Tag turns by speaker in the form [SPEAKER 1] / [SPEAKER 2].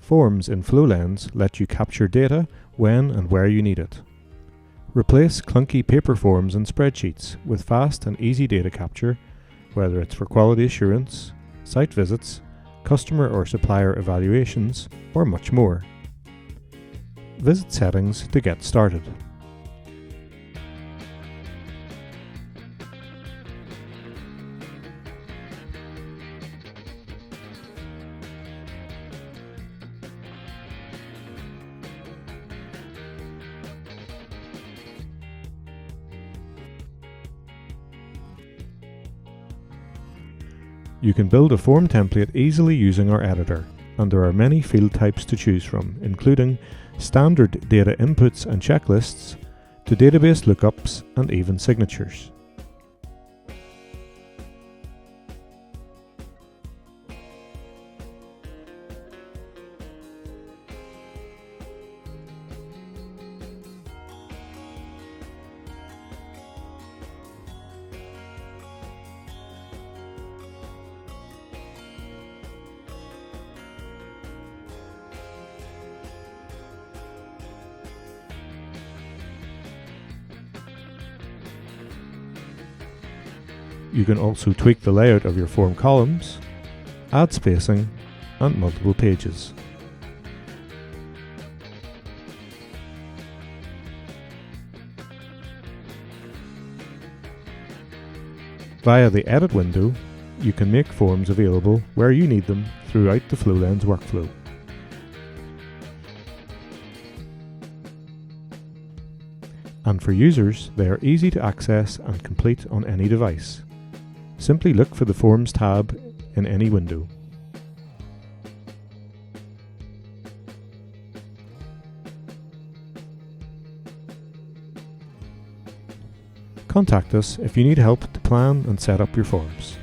[SPEAKER 1] Forms in Flowlens let you capture data when and where you need it. Replace clunky paper forms and spreadsheets with fast and easy data capture, whether it's for quality assurance, site visits, customer or supplier evaluations, or much more. Visit Settings to get started. You can build a form template easily using our editor, and there are many field types to choose from, including standard data inputs and checklists, to database lookups and even signatures. You can also tweak the layout of your form columns, add spacing, and multiple pages. Via the Edit window, you can make forms available where you need them throughout the Flowlens workflow. And for users, they are easy to access and complete on any device. Simply look for the Forms tab in any window. Contact us if you need help to plan and set up your forms.